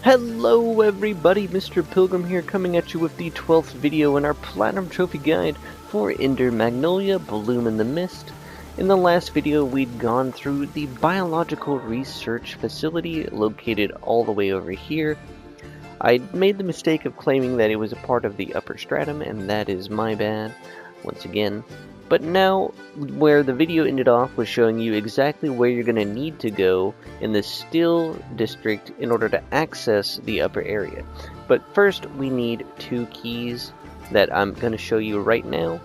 Hello everybody, Mr. Pilgrim here, coming at you with the 12th video in our Platinum Trophy Guide for Ender Magnolia, Bloom in the Mist. In the last video, we'd gone through the Biological Research Facility located all the way over here. I made the mistake of claiming that it was a part of the upper stratum, and that is my bad, once again. But now, where the video ended off was showing you exactly where you're going to need to go in the Still District in order to access the upper area. But first, we need two keys that I'm going to show you right now.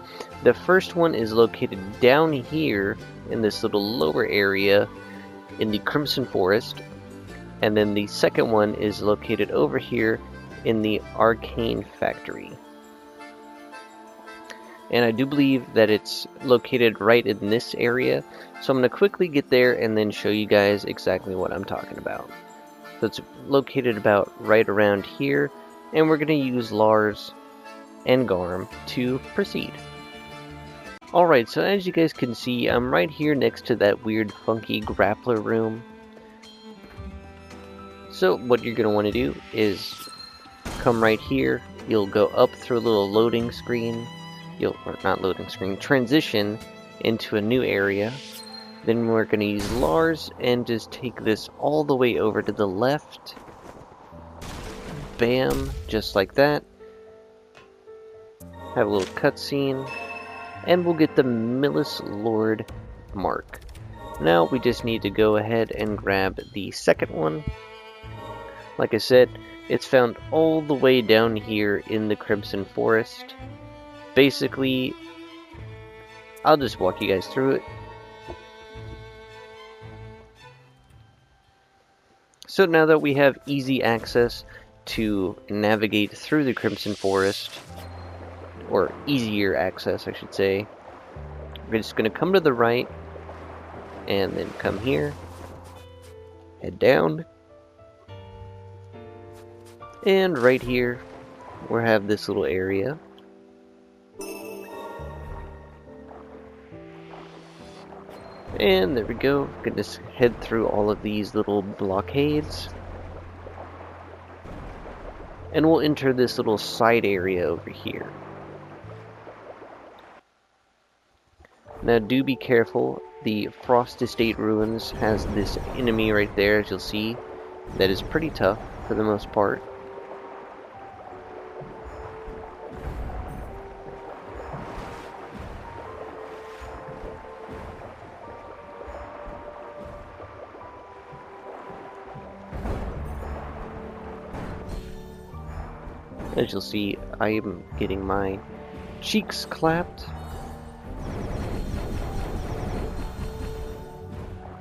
The first one is located down here in this little lower area in the Crimson Forest. And then the second one is located over here in the Arcane Factory. And I do believe that it's located right in this area, so I'm going to quickly get there and then show you guys exactly what I'm talking about. So it's located about right around here, and we're going to use Lars and Garm to proceed. Alright, so as you guys can see, I'm right here next to that weird funky grappler room. So what you're going to want to do is come right here, you'll go up through a little loading screen. Transition into a new area. Then we're going to use Lars and just take this all the way over to the left. Bam, just like that. Have a little cutscene, and we'll get the Millis Lord mark. Now we just need to go ahead and grab the second one. Like I said, it's found all the way down here in the Crimson Forest. Basically, I'll just walk you guys through it. So now that we have easy access to navigate through the Crimson Forest, or easier access I should say, we're just going to come to the right, and then come here, head down, and right here we have this little area. And there we go. Gonna just head through all of these little blockades. And we'll enter this little side area over here. Now do be careful. The Frost Estate Ruins has this enemy right there, as you'll see, that is pretty tough for the most part. As you'll see, I am getting my cheeks clapped.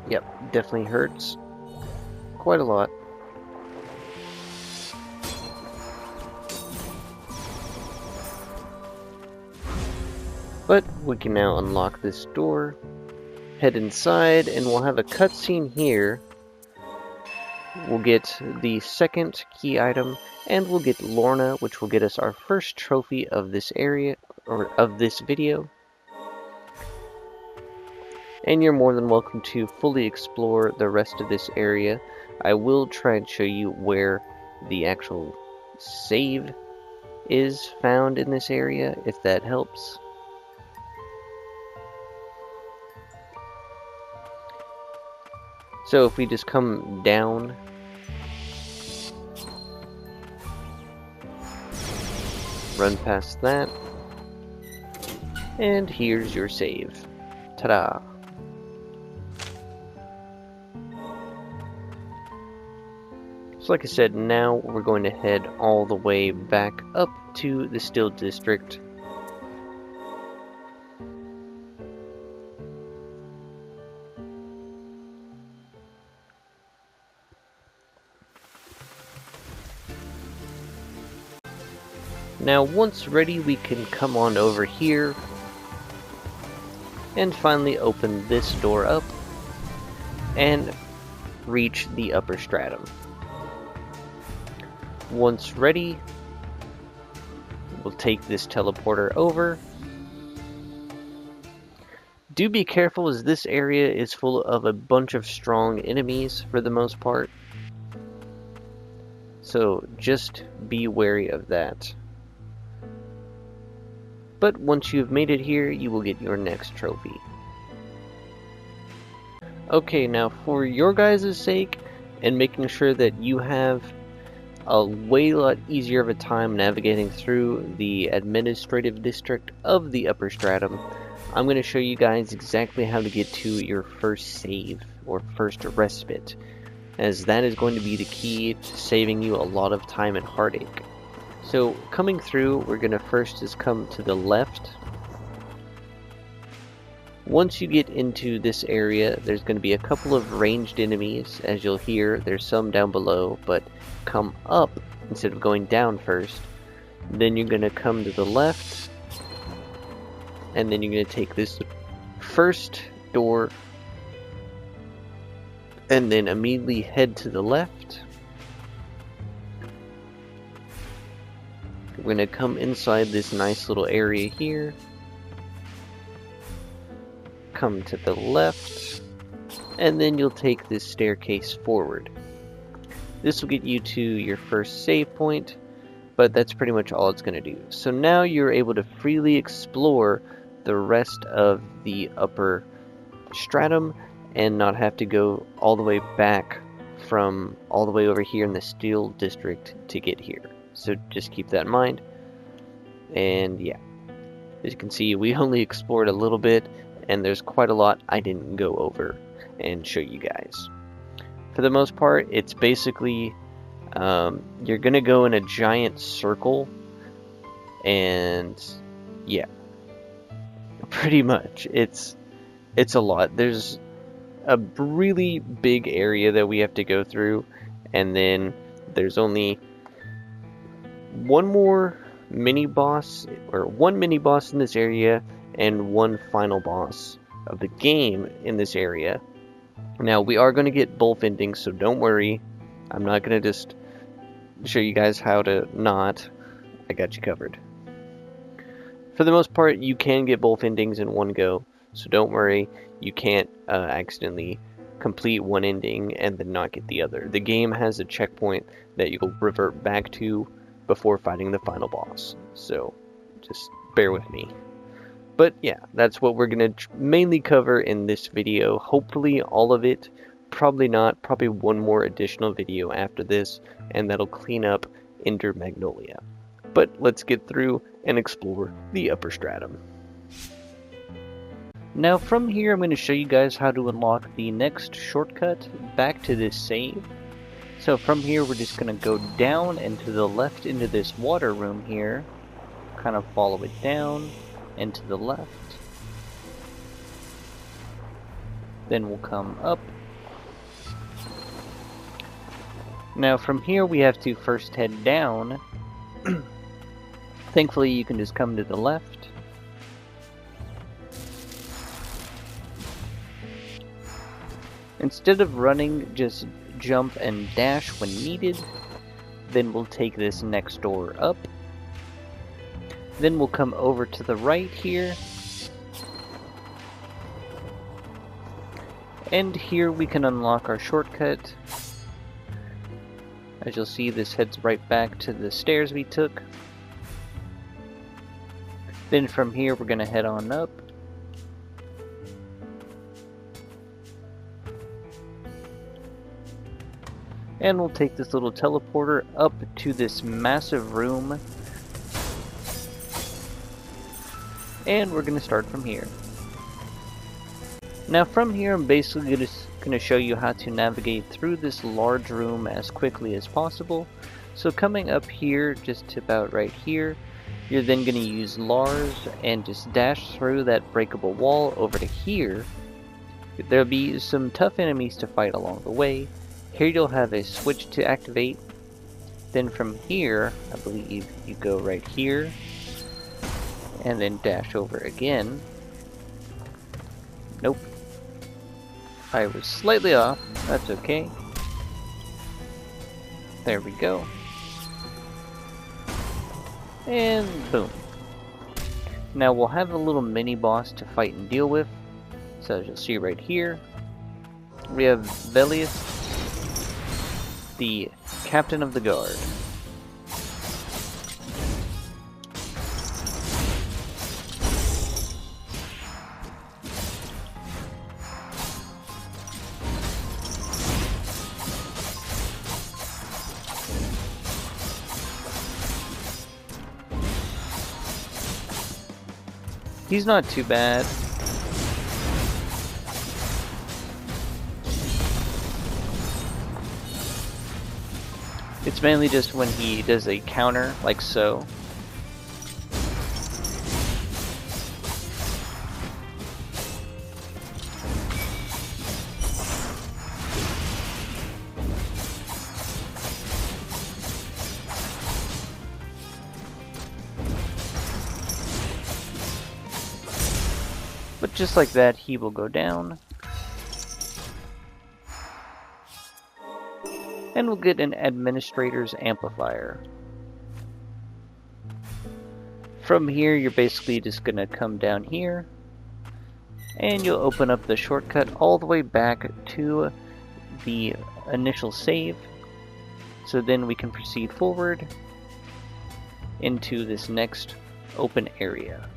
Yep, definitely hurts. Quite a lot. But we can now unlock this door, head inside, and we'll have a cutscene here. We'll get the second key item, and we'll get Lorna, which will get us our first trophy of this area, or of this video. And you're more than welcome to fully explore the rest of this area. I will try and show you where the actual save is found in this area, if that helps. So if we just come down, run past that, and here's your save. Ta-da! So like I said, now we're going to head all the way back up to the Still District. Now once ready, we can come on over here and finally open this door up and reach the upper stratum. Once ready, we'll take this teleporter over. Do be careful, as this area is full of a bunch of strong enemies for the most part. So just be wary of that. But once you've made it here, you will get your next trophy. Okay, now for your guys' sake, and making sure that you have a way lot easier of a time navigating through the administrative district of the upper stratum, I'm going to show you guys exactly how to get to your first save, or first respite, as that is going to be the key to saving you a lot of time and heartache. So coming through, we're going to first just come to the left. Once you get into this area, there's going to be a couple of ranged enemies. As you'll hear, there's some down below, but come up instead of going down first. Then you're going to come to the left, and then you're going to take this first door, and then immediately head to the left. We're going to come inside this nice little area here. Come to the left, and then you'll take this staircase forward. This will get you to your first save point, but that's pretty much all it's going to do. So now you're able to freely explore the rest of the upper stratum and not have to go all the way back from all the way over here in the steel district to get here. So just keep that in mind. And yeah, as you can see, we only explored a little bit, and there's quite a lot I didn't go over and show you guys. For the most part, it's basically you're gonna go in a giant circle, and yeah, pretty much it's a lot. There's a really big area that we have to go through, and then there's only one more mini boss, or one mini boss in this area, and one final boss of the game in this area. Now, we are going to get both endings, so don't worry. I'm not going to just show you guys how to not. I got you covered. For the most part, you can get both endings in one go, so don't worry. You can't accidentally complete one ending and then not get the other. The game has a checkpoint that you'll revert back to before fighting the final boss, so just bear with me. But yeah, that's what we're going to mainly cover in this video. Hopefully all of it. Probably not. Probably one more additional video after this, and that'll clean up Ender Magnolia. But let's get through and explore the upper stratum. Now from here, I'm going to show you guys how to unlock the next shortcut back to this save. So from here, we're just going to go down and to the left into this water room here. Kind of follow it down and to the left. Then we'll come up. Now from here, we have to first head down. Thankfully, you can just come to the left. Instead of running, just jump and dash when needed. Then we'll take this next door up. Then we'll come over to the right here. And here we can unlock our shortcut. As you'll see, this heads right back to the stairs we took. Then from here, we're going to head on up. And we'll take this little teleporter up to this massive room. And we're going to start from here. Now from here, I'm basically just going to show you how to navigate through this large room as quickly as possible. So coming up here, just to about right here, you're then going to use Lars and just dash through that breakable wall over to here. There'll be some tough enemies to fight along the way. Here you'll have a switch to activate. Then from here, I believe you go right here and then dash over again. Nope. I was slightly off. That's okay. There we go. And boom. Now we'll have a little mini boss to fight and deal with. So as you'll see right here, we have Velius, the captain of the guard. He's not too bad. It's mainly just when he does a counter, like so. But just like that, he will go down. And we'll get an Administrator's Amplifier. From here, you're basically just going to come down here. And you'll open up the shortcut all the way back to the initial save. So then we can proceed forward into this next open area.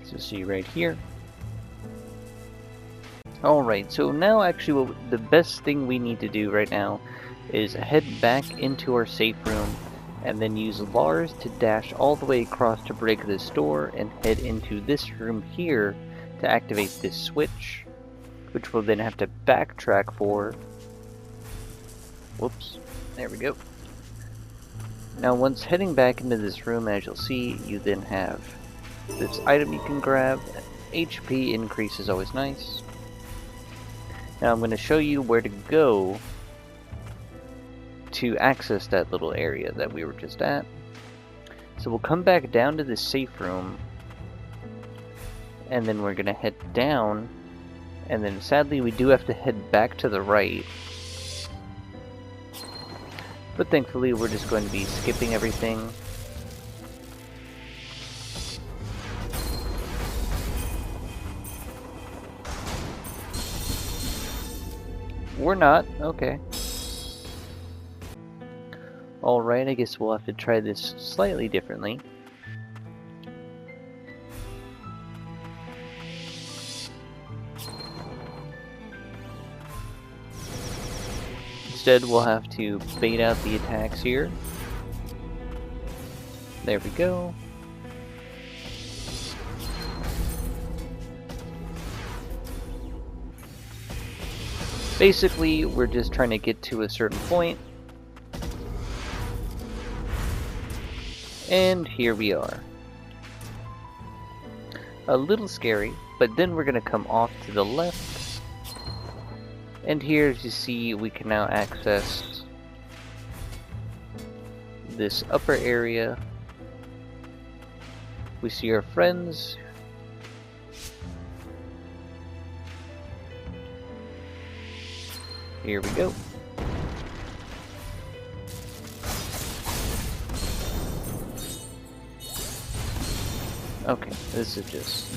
So see right here. Alright, so now actually the best thing we need to do right now is head back into our safe room and then use Lars to dash all the way across to break this door and head into this room here to activate this switch, which we'll then have to backtrack for. Whoops, there we go. Now once heading back into this room, as you'll see, you then have this item you can grab. HP increase is always nice. Now I'm going to show you where to go to access that little area that we were just at. So we'll come back down to the safe room, and then we're going to head down, and then sadly we do have to head back to the right. But thankfully we're just going to be skipping everything. We're not, okay. Alright, I guess we'll have to try this slightly differently. Instead, we'll have to bait out the attacks here. There we go. Basically, we're just trying to get to a certain point. And here we are. A little scary, but then we're going to come off to the left. And here, as you see, we can now access this upper area. We see our friends. Here we go. Okay, this is just...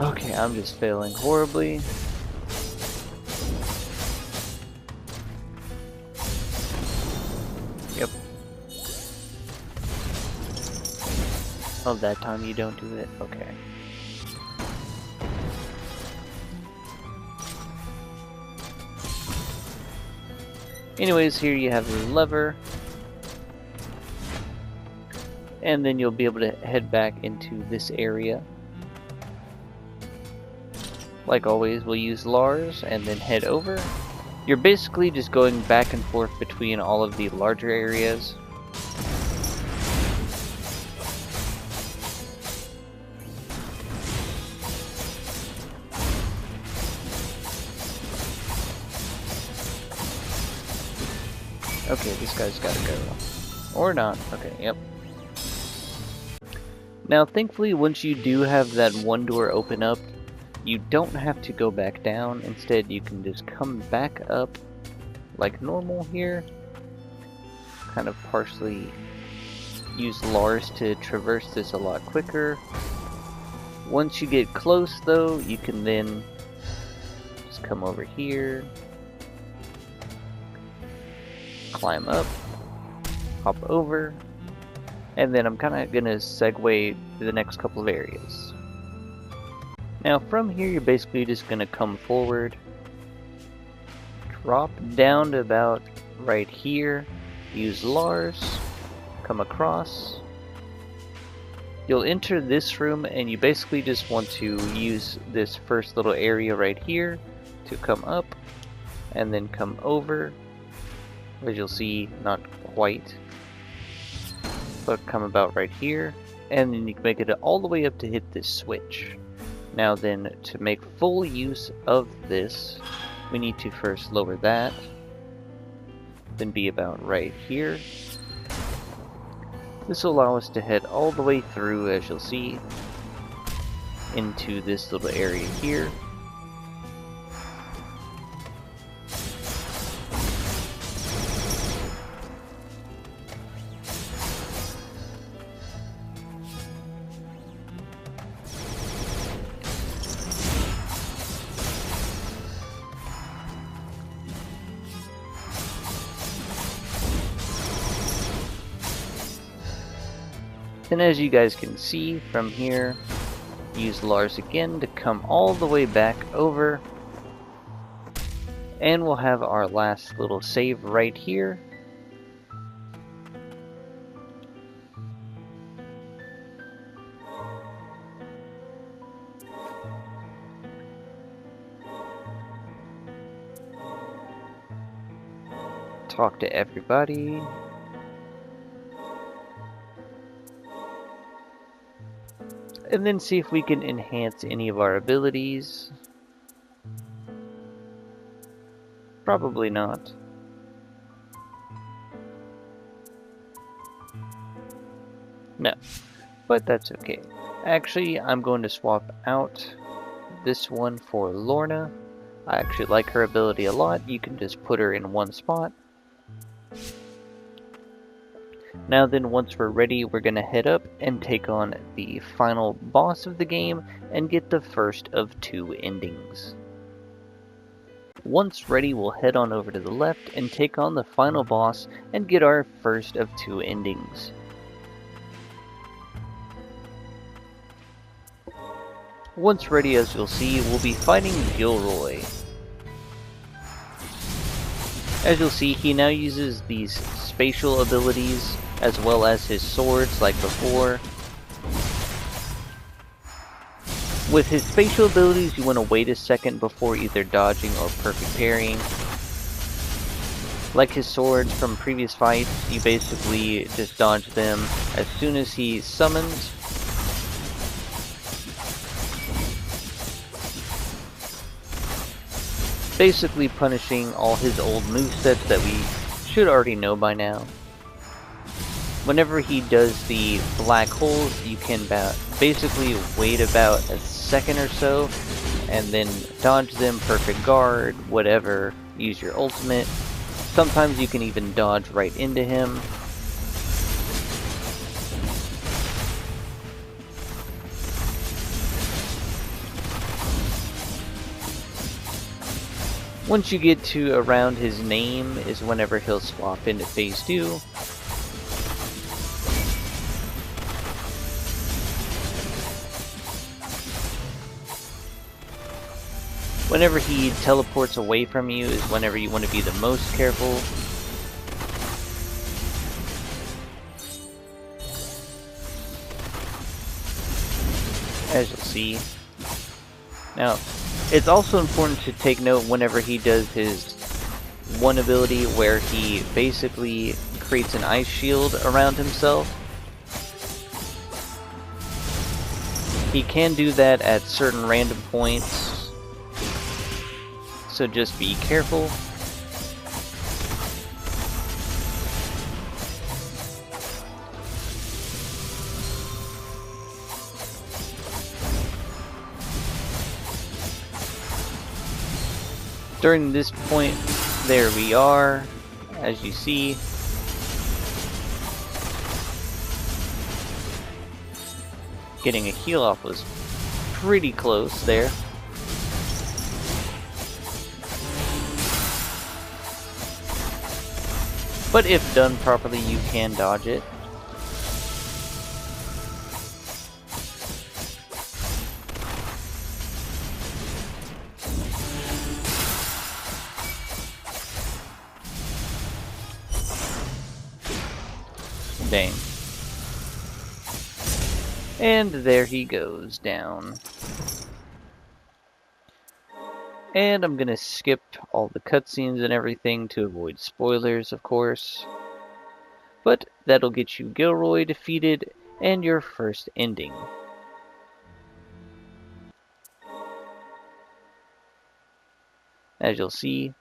Okay, I'm just failing horribly. Yep. Oh, that time you don't do it? Okay. Anyways, here you have the lever. And then you'll be able to head back into this area. Like always, we'll use Lars and then head over. You're basically just going back and forth between all of the larger areas. Okay, this guy's gotta go. Or not. Okay, yep. Now, thankfully, once you do have that one door open up, you don't have to go back down. Instead, you can just come back up like normal here. Kind of partially use Lars to traverse this a lot quicker. Once you get close though, you can then just come over here, climb up, hop over, and then I'm kind of going to segue to the next couple of areas. Now from here you're basically just going to come forward, drop down to about right here, use Lars, come across. You'll enter this room and you basically just want to use this first little area right here to come up and then come over. As you'll see, not quite, but come about right here, and then you can make it all the way up to hit this switch. Now then, to make full use of this, we need to first lower that, then be about right here. This will allow us to head all the way through, as you'll see, into this little area here. And as you guys can see from here, use Lars again to come all the way back over, and we'll have our last little save right here. Talk to everybody. And then see if we can enhance any of our abilities. Probably not. No, but that's okay. Actually, I'm going to swap out this one for Lorna. I actually like her ability a lot. You can just put her in one spot. Now then, once we're ready, we're going to head up and take on the final boss of the game and get the first of 2 endings. Once ready, we'll head on over to the left and take on the final boss and get our first of 2 endings. Once ready, as you'll see, we'll be fighting Gilroy. As you'll see, he now uses these spatial abilities as well as his swords like before. With his spatial abilities, you want to wait a second before either dodging or perfect parrying. Like his swords from previous fights, you basically just dodge them as soon as he summons. Basically punishing all his old movesets that we should already know by now. Whenever he does the black holes, you can basically wait about a second or so, and then dodge them, perfect guard, whatever, use your ultimate. Sometimes you can even dodge right into him. Once you get to around his name is whenever he'll swap into phase 2. Whenever he teleports away from you is whenever you want to be the most careful. As you'll see. Now, it's also important to take note whenever he does his one ability where he basically creates an ice shield around himself. He can do that at certain random points, so just be careful. During this point, there we are, as you see. Getting a heal off was pretty close there. But if done properly, you can dodge it. Dang. And there he goes down. And I'm gonna skip all the cutscenes and everything to avoid spoilers, of course. But that'll get you Gilroy defeated and your first ending. As you'll see,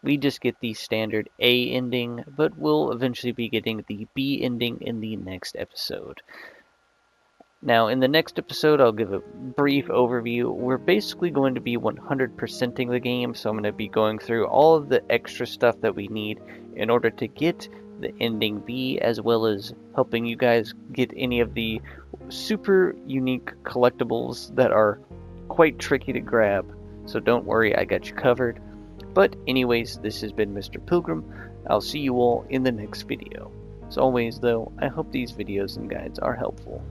we just get the standard A ending, but we'll eventually be getting the B ending in the next episode. Now, in the next episode, I'll give a brief overview. We're basically going to be 100%ing the game, so I'm going to be going through all of the extra stuff that we need in order to get the ending B, as well as helping you guys get any of the super unique collectibles that are quite tricky to grab. So don't worry, I got you covered. But anyways, this has been Mr. Pilgrim. I'll see you all in the next video. As always, though, I hope these videos and guides are helpful.